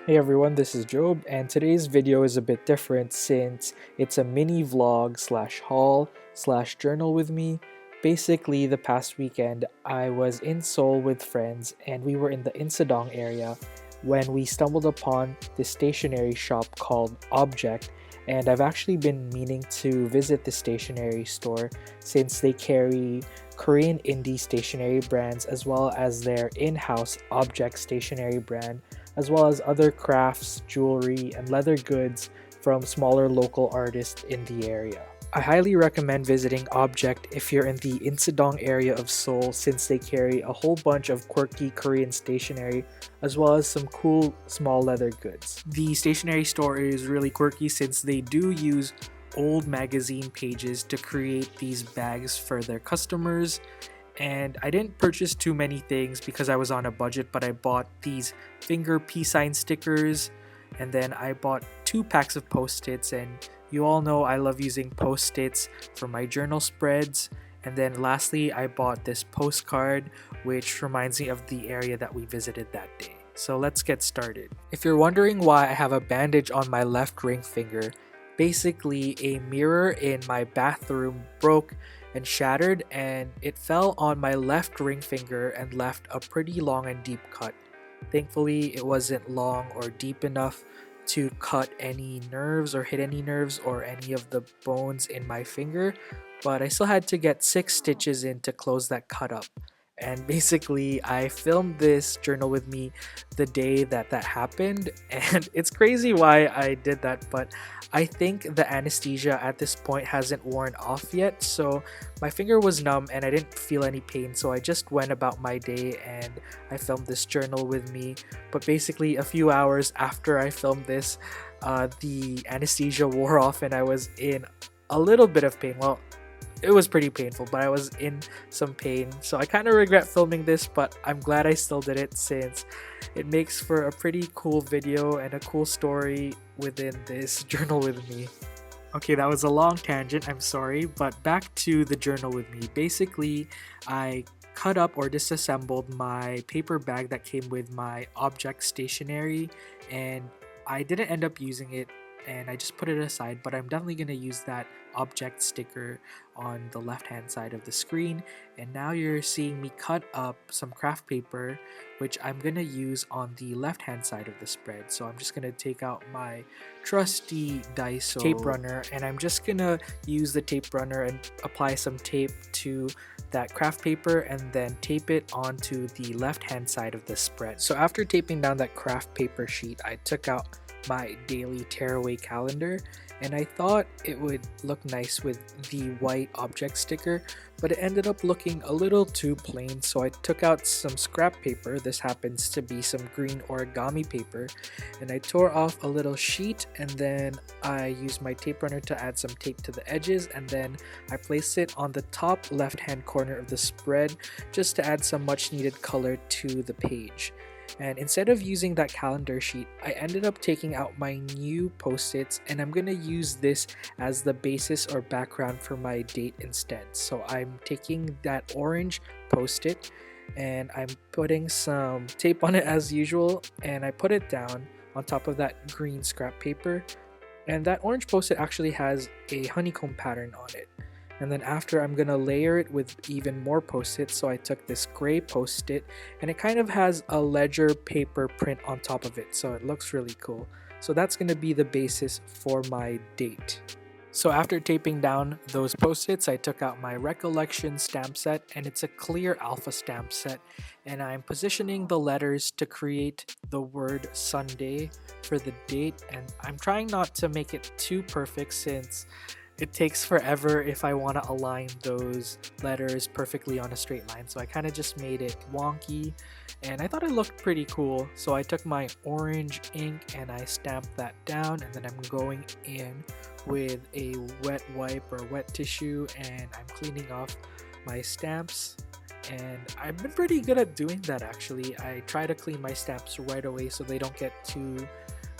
Hey everyone, this is Job, and today's video is a bit different since it's a mini vlog slash haul slash journal with me. Basically, the past weekend, I was in Seoul with friends and we were in the Insadong area when we stumbled upon this stationery shop called Object. And I've actually been meaning to visit the stationery store since they carry Korean indie stationery brands as well as their in-house Object stationery brand, as well as other crafts, jewelry, and leather goods from smaller local artists in the area. I highly recommend visiting Object if you're in the Insadong area of Seoul since they carry a whole bunch of quirky Korean stationery as well as some cool small leather goods. The stationery store is really quirky since they do use old magazine pages to create these bags for their customers. And I didn't purchase too many things because I was on a budget, but I bought these finger peace sign stickers, and then I bought 2 packs of post-its, and you all know I love using post-its for my journal spreads. And then lastly, I bought this postcard which reminds me of the area that we visited that day. So let's get started. If you're wondering why I have a bandage on my left ring finger, basically a mirror in my bathroom broke and shattered, and it fell on my left ring finger and left a pretty long and deep cut. Thankfully, it wasn't long or deep enough to cut any nerves or hit any nerves or any of the bones in my finger, but I still had to get 6 stitches in to close that cut up. And basically, I filmed this journal with me the day that happened, and it's crazy why I did that, but I think the anesthesia at this point hasn't worn off yet, so my finger was numb and I didn't feel any pain, so I just went about my day and I filmed this journal with me. But basically, a few hours after I filmed this, the anesthesia wore off and I was in a little bit of pain. Well, it was pretty painful, but I was in some pain, so I kind of regret filming this, but I'm glad I still did it since it makes for a pretty cool video and a cool story within this journal with me. Okay, that was a long tangent, I'm sorry, but back to the journal with me. Basically, I cut up or disassembled my paper bag that came with my Object stationery, and I didn't end up using it and I just put it aside, but I'm definitely going to use that Object sticker on the left hand side of the screen. And now you're seeing me cut up some craft paper which I'm going to use on the left hand side of the spread. So I'm just going to take out my trusty Daiso tape runner and I'm just going to use the tape runner and apply some tape to that craft paper and then tape it onto the left hand side of the spread. So after taping down that craft paper sheet, I took out my daily tearaway calendar and I thought it would look nice with the white Object sticker, but it ended up looking a little too plain, so I took out some scrap paper. This happens to be some green origami paper, and I tore off a little sheet and then I used my tape runner to add some tape to the edges, and then I placed it on the top left hand corner of the spread just to add some much needed color to the page. And instead of using that calendar sheet, I ended up taking out my new post-its and I'm gonna use this as the basis or background for my date instead. So I'm taking that orange post-it and I'm putting some tape on it as usual, and I put it down on top of that green scrap paper, and that orange post-it actually has a honeycomb pattern on it. And then after, I'm gonna layer it with even more post-its. So I took this gray post-it and it kind of has a ledger paper print on top of it, so it looks really cool. So that's gonna be the basis for my date. So after taping down those post-its, I took out my recollection stamp set, and it's a clear alpha stamp set, and I'm positioning the letters to create the word Sunday for the date, and I'm trying not to make it too perfect since it takes forever if I want to align those letters perfectly on a straight line. So I kind of just made it wonky and I thought it looked pretty cool. So I took my orange ink and I stamped that down, and then I'm going in with a wet wipe or wet tissue and I'm cleaning off my stamps. And I've been pretty good at doing that actually. I try to clean my stamps right away so they don't get too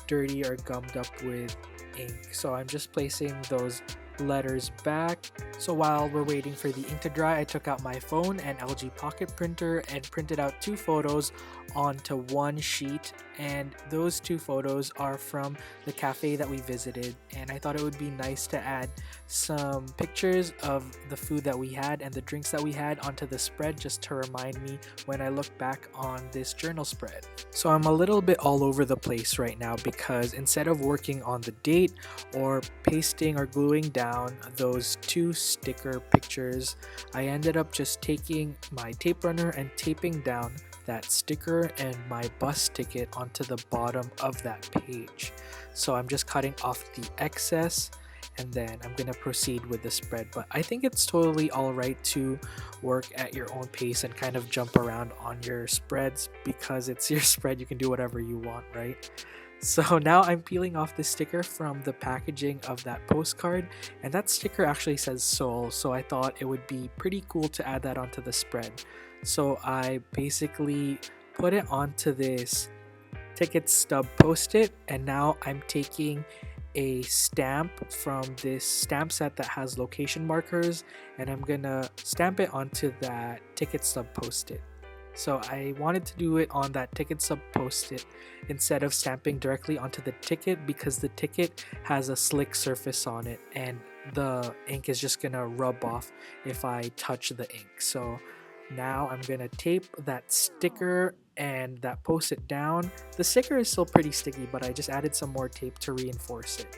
dirty or gummed up with ink. So I'm just placing those letters back. So while we're waiting for the ink to dry, I took out my phone and LG Pocket Printer and printed out 2 photos onto one sheet, and those 2 photos are from the cafe that we visited, and I thought it would be nice to add some pictures of the food that we had and the drinks that we had onto the spread just to remind me when I look back on this journal spread. So I'm a little bit all over the place right now because instead of working on the date or pasting or gluing down those 2 sticker pictures, I ended up just taking my tape runner and taping down that sticker and my bus ticket onto the bottom of that page. So I'm just cutting off the excess and then I'm gonna proceed with the spread. But I think it's totally alright to work at your own pace and kind of jump around on your spreads because it's your spread, you can do whatever you want, right? So now I'm peeling off the sticker from the packaging of that postcard, and that sticker actually says Seoul, so I thought it would be pretty cool to add that onto the spread. So I basically put it onto this ticket stub post-it, and now I'm taking a stamp from this stamp set that has location markers, and I'm gonna stamp it onto that ticket stub post-it. So I wanted to do it on that ticket stub post-it instead of stamping directly onto the ticket because the ticket has a slick surface on it and the ink is just gonna rub off if I touch the ink. So now I'm gonna tape that sticker and that post-it down. The sticker is still pretty sticky, but I just added some more tape to reinforce it.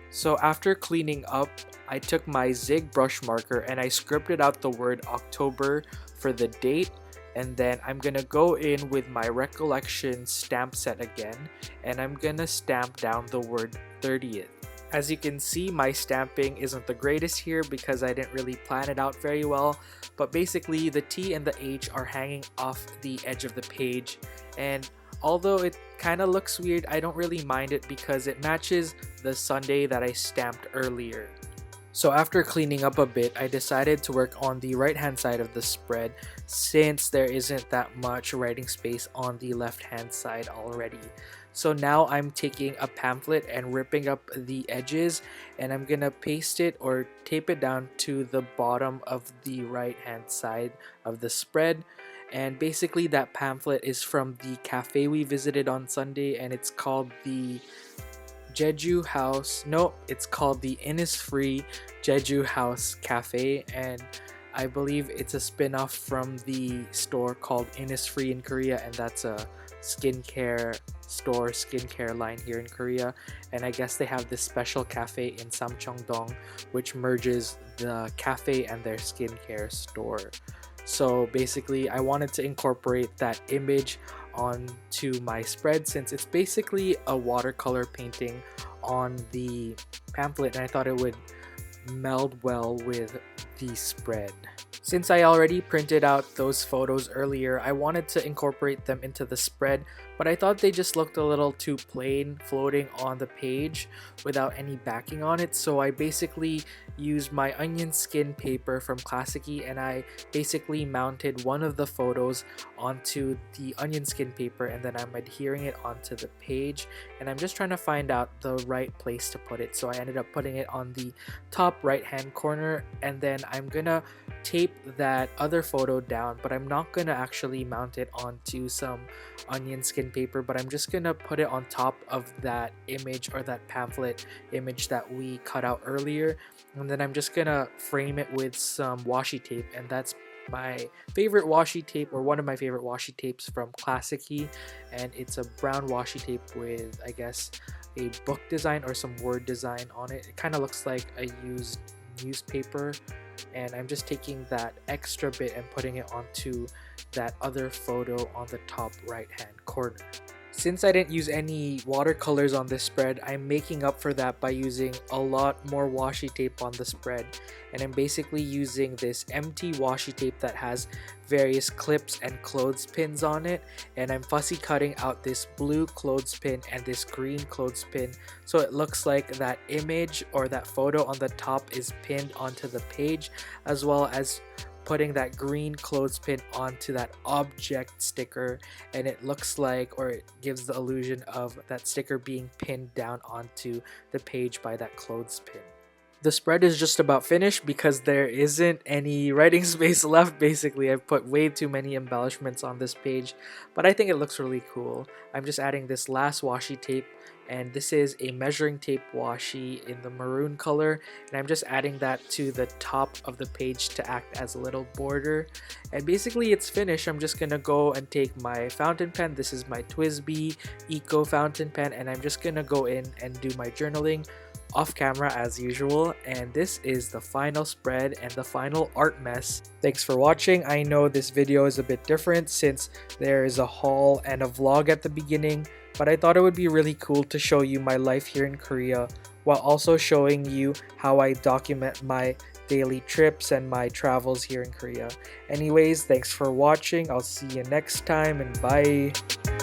So after cleaning up, I took my Zig brush marker and I scripted out the word October for the date, and then I'm gonna go in with my recollection stamp set again and I'm gonna stamp down the word 30th. As you can see, my stamping isn't the greatest here because I didn't really plan it out very well, but basically the T and the H are hanging off the edge of the page, and although it kind of looks weird, I don't really mind it because it matches the Sunday that I stamped earlier. So after cleaning up a bit, I decided to work on the right hand side of the spread since there isn't that much writing space on the left hand side already. So now I'm taking a pamphlet and ripping up the edges, and I'm gonna paste it or tape it down to the bottom of the right hand side of the spread. And basically that pamphlet is from the cafe we visited on Sunday, and it's called the Jeju House. No, it's called the Innisfree Jeju House Cafe, and I believe it's a spin-off from the store called Innisfree in Korea, and that's a skincare store, skincare line here in Korea. And I guess they have this special cafe in Samcheongdong which merges the cafe and their skincare store. So basically I wanted to incorporate that image onto my spread since it's basically a watercolor painting on the pamphlet, and I thought it would meld well with the spread. Since I already printed out those photos earlier, I wanted to incorporate them into the spread, but I thought they just looked a little too plain floating on the page without any backing on it, so I basically used my onion skin paper from Classicy and I basically mounted one of the photos onto the onion skin paper, and then I'm adhering it onto the page, and I'm just trying to find out the right place to put it. So I ended up putting it on the top right hand corner, and then I'm gonna tape that other photo down, but I'm not gonna actually mount it onto some onion skin paper, but I'm just gonna put it on top of that image or that pamphlet image that we cut out earlier, and then I'm just gonna frame it with some washi tape, and that's my favorite washi tape, or one of my favorite washi tapes from Classicy, and it's a brown washi tape with, I guess, a book design or some word design on it. It kind of looks like a used newspaper, and I'm just taking that extra bit and putting it onto that other photo on the top right hand corner. Since I didn't use any watercolors on this spread, I'm making up for that by using a lot more washi tape on the spread, and I'm basically using this empty washi tape that has various clips and clothespins on it, and I'm fussy cutting out this blue clothespin and this green clothespin so it looks like that image or that photo on the top is pinned onto the page, as well as putting that green clothespin onto that object sticker, and it looks like, or it gives the illusion of that sticker being pinned down onto the page by that clothespin. The spread is just about finished because there isn't any writing space left. Basically, I've put way too many embellishments on this page, but I think it looks really cool. I'm just adding this last washi tape, and this is a measuring tape washi in the maroon color, and I'm just adding that to the top of the page to act as a little border. And basically it's finished. I'm just gonna go and take my fountain pen. This is my TWSBI Eco fountain pen, and I'm just gonna go in and do my journaling off camera as usual. And this is the final spread and the final art mess. Thanks for watching. I know this video is a bit different since there is a haul and a vlog at the beginning, but I thought it would be really cool to show you my life here in Korea while also showing you how I document my daily trips and my travels here in Korea. Anyways, thanks for watching. I'll see you next time, and bye.